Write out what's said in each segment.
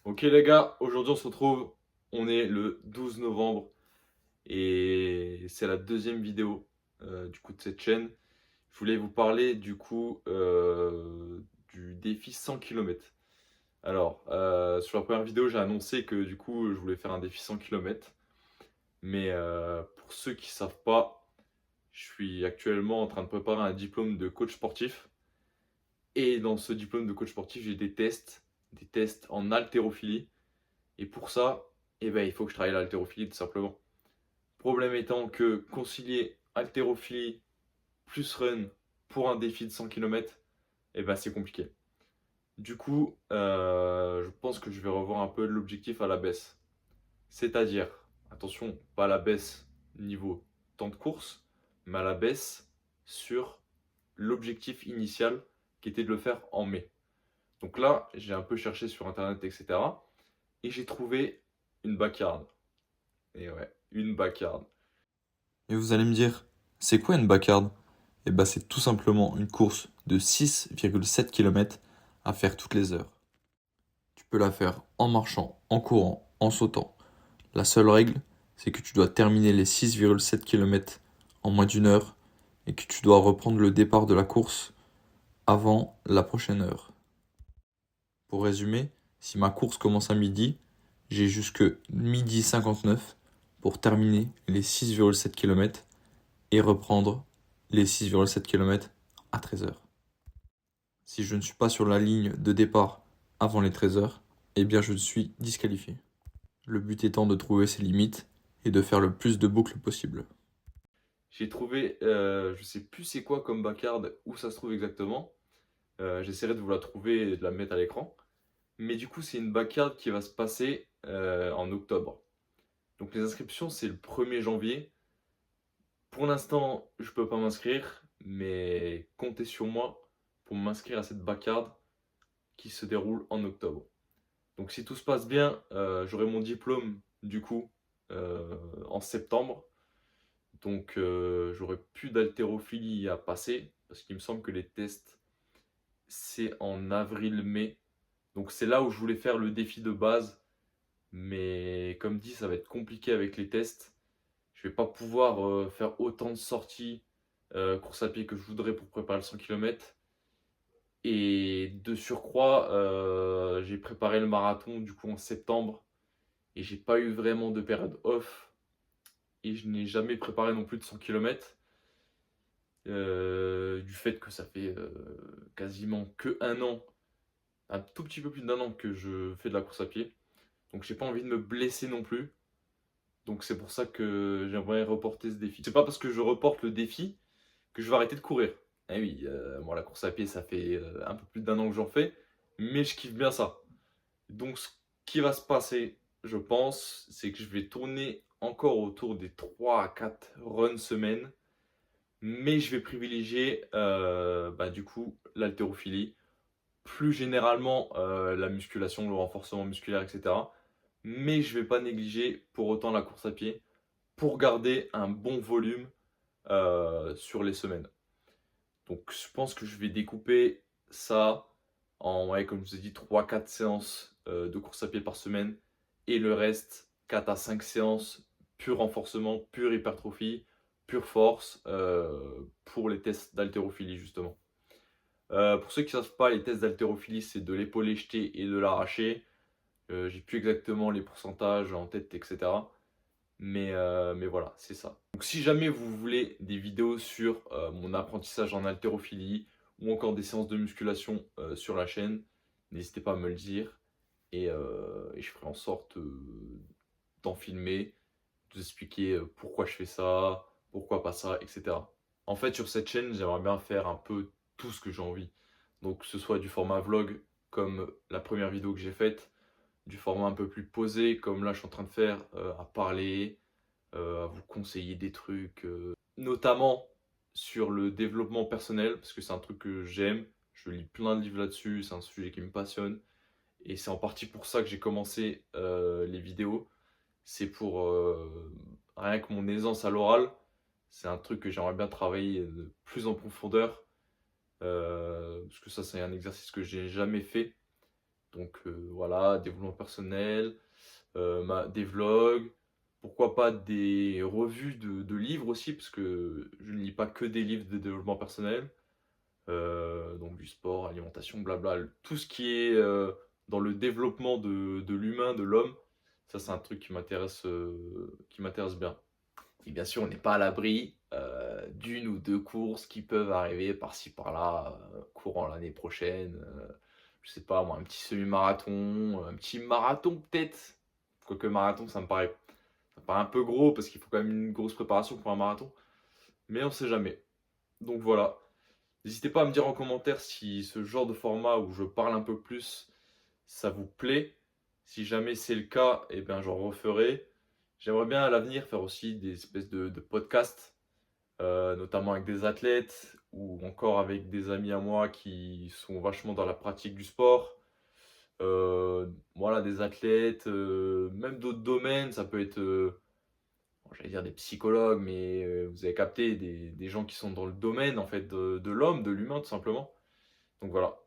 Ok les gars, aujourd'hui on se retrouve, on est le 12 novembre et c'est la deuxième vidéo du coup de cette chaîne. Je voulais vous parler du coup du défi 100 km. Alors, sur la première vidéo j'ai annoncé que du coup je voulais faire un défi 100 km. Mais pour ceux qui ne savent pas, je suis actuellement en train de préparer un diplôme de coach sportif. Et dans ce diplôme de coach sportif j'ai des tests en haltérophilie. Et pour ça, eh ben, il faut que je travaille l'haltérophilie tout simplement. Problème étant que concilier haltérophilie plus run pour un défi de 100 km, eh ben, c'est compliqué. Du coup, je pense que je vais revoir un peu l'objectif à la baisse. C'est-à-dire, attention, pas à la baisse niveau temps de course, mais à la baisse sur l'objectif initial qui était de le faire en mai. Donc là, j'ai un peu cherché sur internet, etc. Et j'ai trouvé une backyard. Et ouais, une backyard. Et vous allez me dire, c'est quoi une backyard? Eh ben, c'est tout simplement une course de 6,7 km à faire toutes les heures. Tu peux la faire en marchant, en courant, en sautant. La seule règle, c'est que tu dois terminer les 6,7 km en moins d'une heure et que tu dois reprendre le départ de la course avant la prochaine heure. Pour résumer, si ma course commence à midi, j'ai jusque midi 59 pour terminer les 6,7 km et reprendre les 6,7 km à 13 heures. Si je ne suis pas sur la ligne de départ avant les 13 heures, eh bien je suis disqualifié. Le but étant de trouver ses limites et de faire le plus de boucles possible. J'ai trouvé, je sais plus c'est quoi comme backyard, où ça se trouve exactement. J'essaierai de vous la trouver et de la mettre à l'écran. Mais du coup, c'est une backyard qui va se passer en octobre. Donc les inscriptions, c'est le 1er janvier. Pour l'instant, je peux pas m'inscrire, mais comptez sur moi pour m'inscrire à cette backyard qui se déroule en octobre. Donc si tout se passe bien, j'aurai mon diplôme du coup en septembre. Donc j'aurai plus d'haltérophilie à passer parce qu'il me semble que les tests c'est en avril-mai. Donc c'est là où je voulais faire le défi de base. Mais comme dit, ça va être compliqué avec les tests. Je vais pas pouvoir faire autant de sorties course à pied que je voudrais pour préparer le 100 km. Et de surcroît, j'ai préparé le marathon du coup en septembre et j'ai pas eu vraiment de période off. Et je n'ai jamais préparé non plus de 100 km. Du fait que ça fait quasiment que un an, un tout petit peu plus d'un an que je fais de la course à pied. Donc j'ai pas envie de me blesser non plus. Donc c'est pour ça que j'aimerais reporter ce défi. C'est pas parce que je reporte le défi que je vais arrêter de courir. Eh oui, moi la course à pied ça fait un peu plus d'un an que j'en fais, mais je kiffe bien ça. Donc ce qui va se passer, je pense, c'est que je vais tourner encore autour des 3 à 4 runs semaine. Mais je vais privilégier du coup l'haltérophilie, plus généralement la musculation, le renforcement musculaire, etc. Mais je ne vais pas négliger pour autant la course à pied pour garder un bon volume sur les semaines. Donc je pense que je vais découper ça en, ouais, comme je vous ai dit, 3 4 séances de course à pied par semaine et le reste 4 à 5 séances pur renforcement, pure hypertrophie, pure force pour les tests d'haltérophilie justement. Pour ceux qui ne savent pas, les tests d'haltérophilie, c'est de l'épaulé jeté et de l'arraché. J'ai plus exactement les pourcentages en tête, etc. Mais voilà, c'est ça. Donc si jamais vous voulez des vidéos sur mon apprentissage en haltérophilie ou encore des séances de musculation sur la chaîne, n'hésitez pas à me le dire et je ferai en sorte d'en filmer, de vous expliquer pourquoi je fais ça, pourquoi pas ça, etc. En fait, sur cette chaîne, j'aimerais bien faire un peu tout ce que j'ai envie. Donc, que ce soit du format vlog, comme la première vidéo que j'ai faite, du format un peu plus posé, comme là je suis en train de faire, à parler, à vous conseiller des trucs, notamment sur le développement personnel, parce que c'est un truc que j'aime. Je lis plein de livres là-dessus, c'est un sujet qui me passionne. Et c'est en partie pour ça que j'ai commencé les vidéos. C'est pour rien que mon aisance à l'oral. C'est un truc que j'aimerais bien travailler de plus en profondeur. Parce que ça, c'est un exercice que j'ai jamais fait. Donc voilà, développement personnel, des vlogs, pourquoi pas des revues de livres aussi, parce que je ne lis pas que des livres de développement personnel. Donc du sport, alimentation, blabla, tout ce qui est, dans le développement de l'humain, de l'homme, ça c'est un truc qui m'intéresse bien. Et bien sûr, on n'est pas à l'abri, d'1 ou 2 courses qui peuvent arriver par-ci par-là, courant l'année prochaine, je sais pas moi, un petit semi-marathon, un petit marathon peut-être. Quoique marathon, ça me paraît un peu gros parce qu'il faut quand même une grosse préparation pour un marathon, mais on sait jamais. Donc voilà. N'hésitez pas à me dire en commentaire si ce genre de format où je parle un peu plus, ça vous plaît. Si jamais c'est le cas, eh bien j'en referai. J'aimerais bien à l'avenir faire aussi des espèces de podcasts, notamment avec des athlètes ou encore avec des amis à moi qui sont vachement dans la pratique du sport. Voilà, des athlètes, même d'autres domaines, ça peut être, bon, j'allais dire des psychologues, mais vous avez capté, des gens qui sont dans le domaine en fait de l'homme, de l'humain tout simplement. Donc voilà.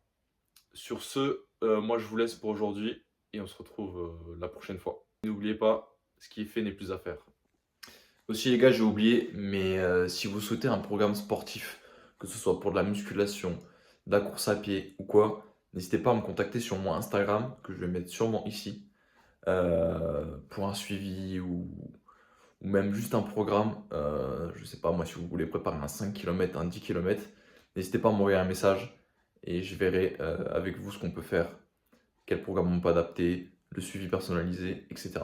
Sur ce, moi je vous laisse pour aujourd'hui et on se retrouve la prochaine fois. N'oubliez pas, ce qui est fait n'est plus à faire. Aussi les gars, j'ai oublié, mais si vous souhaitez un programme sportif, que ce soit pour de la musculation, de la course à pied ou quoi, n'hésitez pas à me contacter sur mon Instagram, que je vais mettre sûrement ici, pour un suivi ou même juste un programme. Je sais pas, moi, si vous voulez préparer un 5 km, un 10 km, n'hésitez pas à m'envoyer un message et je verrai avec vous ce qu'on peut faire, quel programme on peut adapter, le suivi personnalisé, etc.